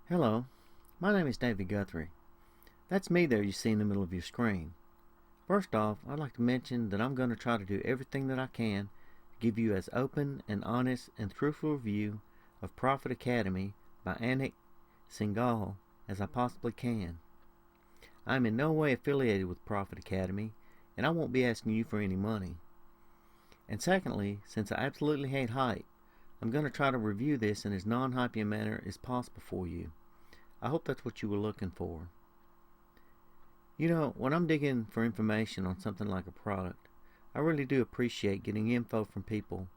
Hello, my name is David Guthrie. That's me there you see in the middle of your screen. First off, I'd like to mention that I'm going to try to do everything that I can to give you as open and honest and truthful review of Profit Academy by Anik Singal as I possibly can. I am in no way affiliated with Profit Academy, and I won't be asking you for any money. And secondly, since I absolutely hate hype, I'm going to try to review this in as non-hypey a manner as possible for you. I hope that's what you were looking for. You know, when I'm digging for information on something like a product, I really do appreciate getting info from people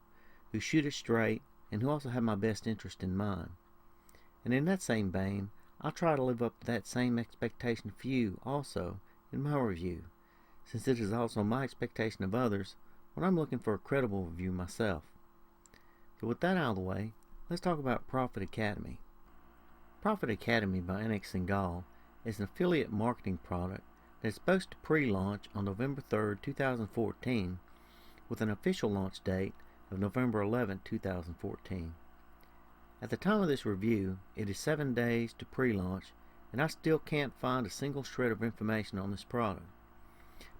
who shoot it straight and who also have my best interest in mind. And in that same vein, I'll try to live up to that same expectation for you also in my review, since it is also my expectation of others when I'm looking for a credible review myself. So with that out of the way, let's talk about Profit Academy. Profit Academy by Anik Singal is an affiliate marketing product that is supposed to pre-launch on November 3rd, 2014 with an official launch date of November 11th, 2014. At the time of this review, it is 7 days to pre-launch, and I still can't find a single shred of information on this product.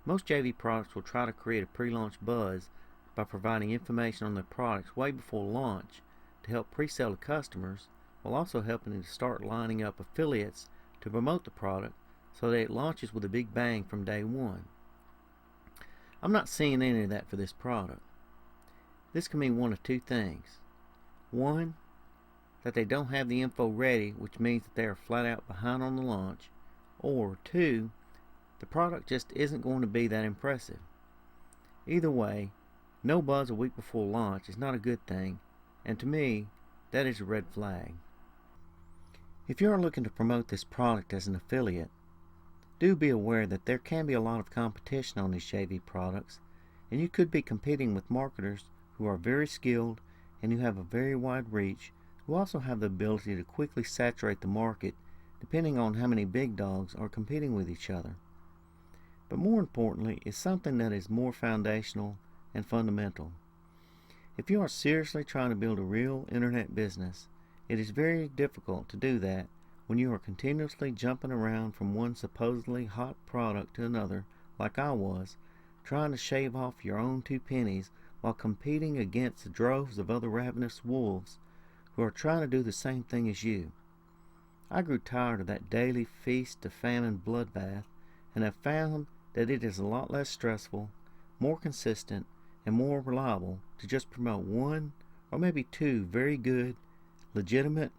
Most JV products will try to create a pre-launch buzz by providing information on their products way before launch to help pre-sell to customers, while also helping to start lining up affiliates to promote the product so that it launches with a big bang from day one. I'm not seeing any of that for this product. This can mean one of two things. One, that they don't have the info ready, which means that they are flat out behind on the launch, or two, the product just isn't going to be that impressive. Either way, no buzz a week before launch is not a good thing, and to me, that is a red flag. If you are looking to promote this product as an affiliate, do be aware that there can be a lot of competition on these JV products, and you could be competing with marketers who are very skilled and who have a very wide reach, who also have the ability to quickly saturate the market depending on how many big dogs are competing with each other. But more importantly is something that is more foundational and fundamental. If you are seriously trying to build a real internet business, it is very difficult to do that when you are continuously jumping around from one supposedly hot product to another, like I was, trying to shave off your own 2 pennies while competing against the droves of other ravenous wolves who are trying to do the same thing as you. I grew tired of that daily feast of famine bloodbath, and have found that it is a lot less stressful, more consistent, and more reliable to just promote one or maybe 2 very good, legitimate,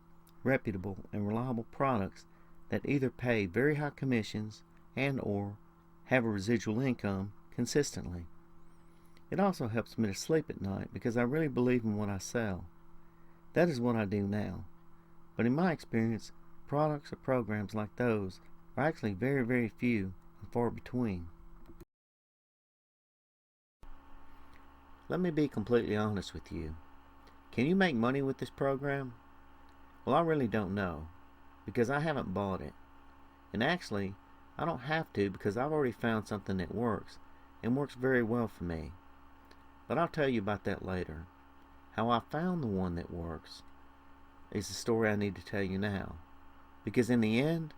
reputable, and reliable products that either pay very high commissions and or have a residual income consistently. It also helps me to sleep at night because I really believe in what I sell. That is what I do now. But in my experience, products or programs like those are actually very, very few and far between. Let me be completely honest with you. Can you make money with this program? Well, I really don't know, because I haven't bought it. And actually, I don't have to because I've already found something that works, and works very well for me. But I'll tell you about that later. How I found the one that works is the story I need to tell you now. Because in the end,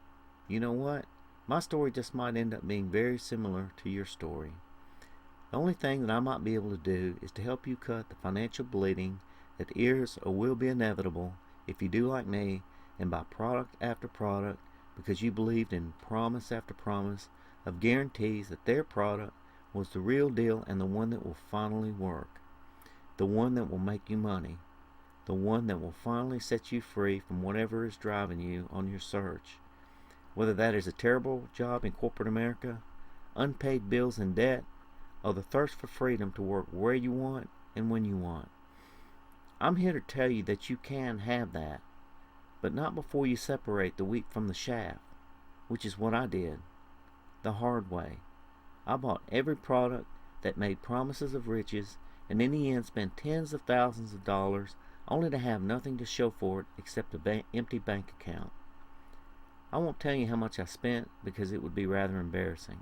you know what? My story just might end up being very similar to your story. The only thing that I might be able to do is to help you cut the financial bleeding that is or will be inevitable if you do like me and buy product after product because you believed in promise after promise of guarantees that their product was the real deal and the one that will finally work, the one that will make you money, the one that will finally set you free from whatever is driving you on your search, whether that is a terrible job in corporate America, unpaid bills and debt, or the thirst for freedom to work where you want and when you want. I'm here to tell you that you can have that, but not before you separate the wheat from the chaff, which is what I did, the hard way. I bought every product that made promises of riches, and in the end spent tens of thousands of dollars only to have nothing to show for it except an empty bank account. I won't tell you how much I spent because it would be rather embarrassing.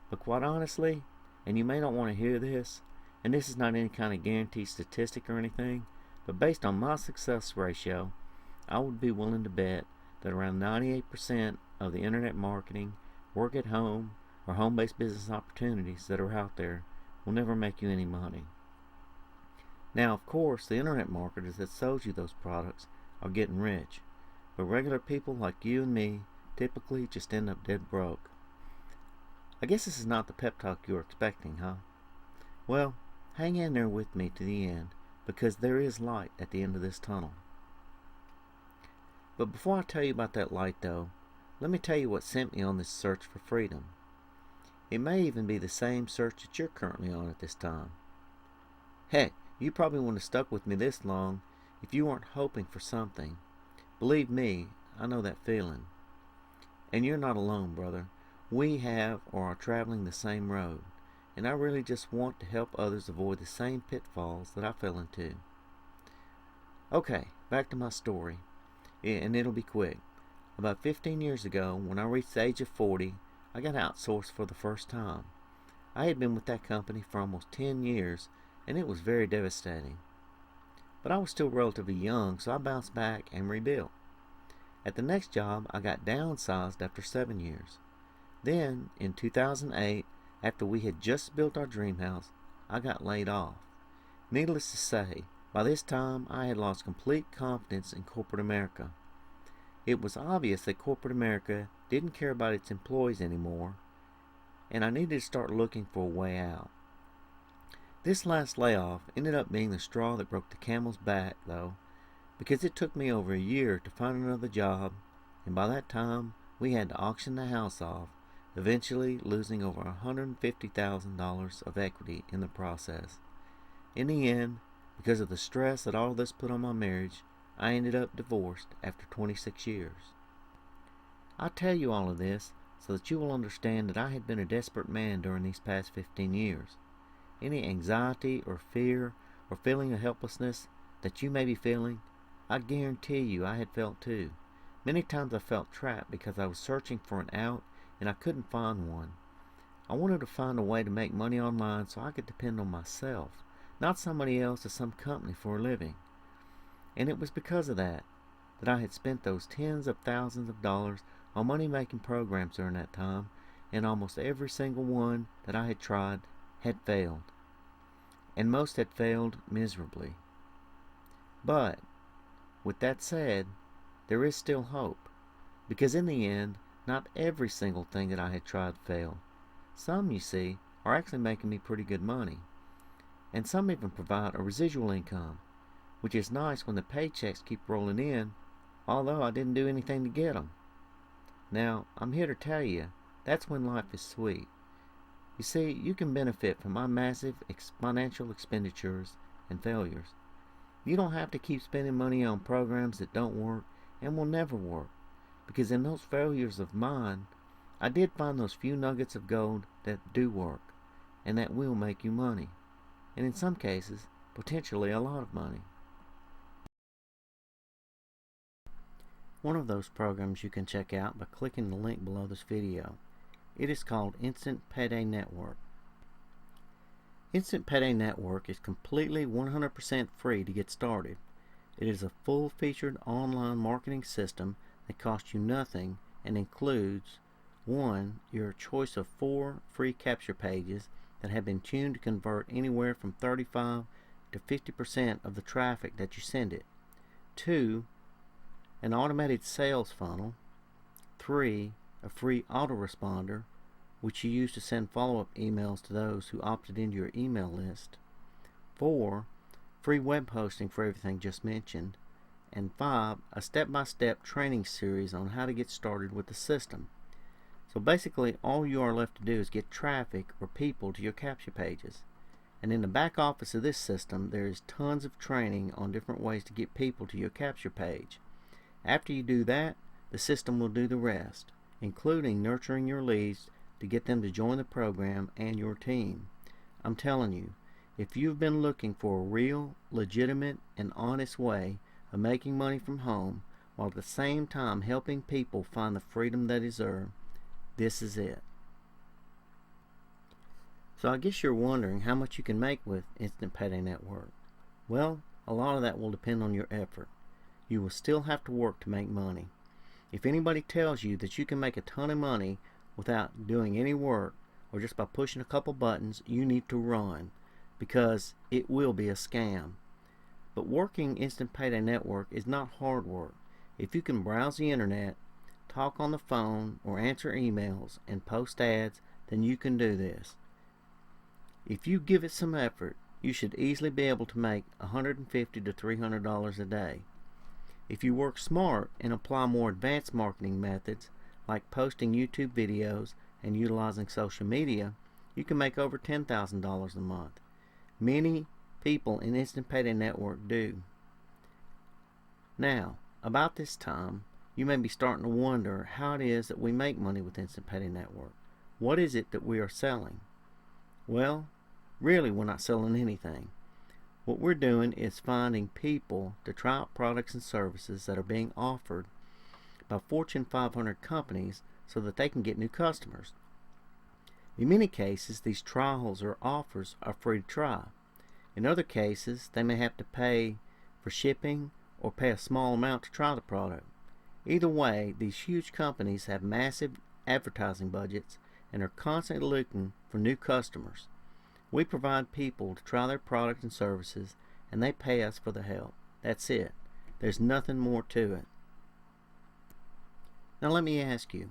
But quite honestly, and you may not want to hear this, and this is not any kind of guaranteed statistic or anything, but based on my success ratio, I would be willing to bet that around 98% of the internet marketing, work at home, or home-based business opportunities that are out there will never make you any money. Now, of course, the internet marketers that sold you those products are getting rich, but regular people like you and me typically just end up dead broke. I guess this is not the pep talk you were expecting, huh? Well, hang in there with me to the end, because there is light at the end of this tunnel. But before I tell you about that light, though, let me tell you what sent me on this search for freedom. It may even be the same search that you're currently on at this time. Heck, you probably wouldn't have stuck with me this long if you weren't hoping for something. Believe me, I know that feeling. And you're not alone, brother. We have or are traveling the same road, and I really just want to help others avoid the same pitfalls that I fell into. Okay, back to my story, and it'll be quick. About 15 years ago, when I reached the age of 40, I got outsourced for the first time. I had been with that company for almost 10 years, and it was very devastating. But I was still relatively young, so I bounced back and rebuilt. At the next job, I got downsized after 7 years. Then, in 2008, after we had just built our dream house, I got laid off. Needless to say, by this time I had lost complete confidence in corporate America. It was obvious that corporate America didn't care about its employees anymore, and I needed to start looking for a way out. This last layoff ended up being the straw that broke the camel's back, though, because it took me over a year to find another job, and by that time we had to auction the house off, eventually losing over $150,000 of equity in the process. In the end, because of the stress that all this put on my marriage, I ended up divorced after 26 years. I tell you all of this so that you will understand that I had been a desperate man during these past 15 years. Any anxiety or fear or feeling of helplessness that you may be feeling, I guarantee you I had felt too. Many times I felt trapped because I was searching for an out and I couldn't find one. I wanted to find a way to make money online so I could depend on myself, not somebody else or some company for a living. And it was because of that I had spent those tens of thousands of dollars on money-making programs during that time, and almost every single one that I had tried had failed. And most had failed miserably. But, with that said, there is still hope, because in the end, not every single thing that I had tried failed. Some, you see, are actually making me pretty good money. And some even provide a residual income, which is nice when the paychecks keep rolling in, although I didn't do anything to get them. Now, I'm here to tell you, that's when life is sweet. You see, you can benefit from my massive financial expenditures and failures. You don't have to keep spending money on programs that don't work and will never work, because in those failures of mine, I did find those few nuggets of gold that do work, and that will make you money, and in some cases, potentially a lot of money. One of those programs you can check out by clicking the link below this video. It is called Instant Payday Network. Instant Payday Network is completely 100% free to get started. It is a full-featured online marketing system that costs you nothing and includes 1. Your choice of 4 free capture pages that have been tuned to convert anywhere from 35 to 50% of the traffic that you send it. 2. An automated sales funnel. 3. A free autoresponder, which you use to send follow-up emails to those who opted into your email list. 4. Free web hosting for everything just mentioned. And 5. A step-by-step training series on how to get started with the system. So basically, all you are left to do is get traffic or people to your capture pages. And in the back office of this system, there is tons of training on different ways to get people to your capture page. After you do that, the system will do the rest, including nurturing your leads to get them to join the program and your team. I'm telling you, if you've been looking for a real, legitimate, and honest way of making money from home while at the same time helping people find the freedom they deserve, this is it. So I guess you're wondering how much you can make with Instant Payday Network. Well, a lot of that will depend on your effort. You will still have to work to make money. If anybody tells you that you can make a ton of money without doing any work or just by pushing a couple buttons, you need to run, because it will be a scam. But working Instant Payday Network is not hard work. If you can browse the internet, talk on the phone, or answer emails and post ads, then you can do this. If you give it some effort, you should easily be able to make $150 to $300 a day. If you work smart and apply more advanced marketing methods, like posting YouTube videos and utilizing social media, you can make over $10,000 a month. Many people in Instant Payday Network do. Now, about this time, you may be starting to wonder how it is that we make money with Instant Payday Network. What is it that we are selling? Well, really we're not selling anything. What we're doing is finding people to try out products and services that are being offered by Fortune 500 companies so that they can get new customers. In many cases, these trials or offers are free to try. In other cases, they may have to pay for shipping or pay a small amount to try the product. Either way, these huge companies have massive advertising budgets and are constantly looking for new customers. We provide people to try their products and services, and they pay us for the help. That's it. There's nothing more to it. Now let me ask you,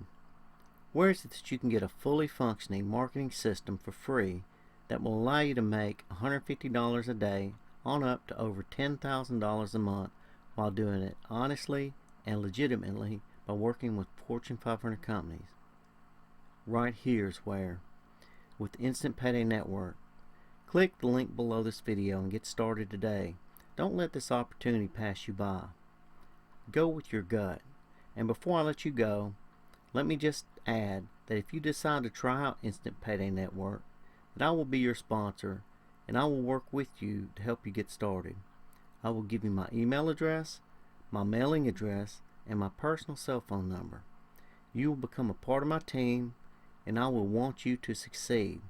where is it that you can get a fully functioning marketing system for free that will allow you to make $150 a day on up to over $10,000 a month while doing it honestly and legitimately by working with Fortune 500 companies? Right here's where. With Instant Payday Network. Click the link below this video and get started today. Don't let this opportunity pass you by. Go with your gut. And before I let you go, let me just add that if you decide to try out Instant Payday Network, that I will be your sponsor and I will work with you to help you get started. I will give you my email address, my mailing address, and my personal cell phone number. You will become a part of my team, and I will want you to succeed,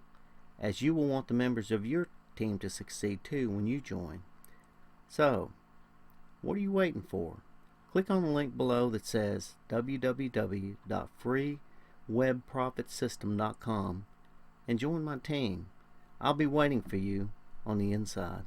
as you will want the members of your team to succeed too when you join. So, what are you waiting for? Click on the link below that says www.freewebprofitsystem.com and join my team. I'll be waiting for you on the inside.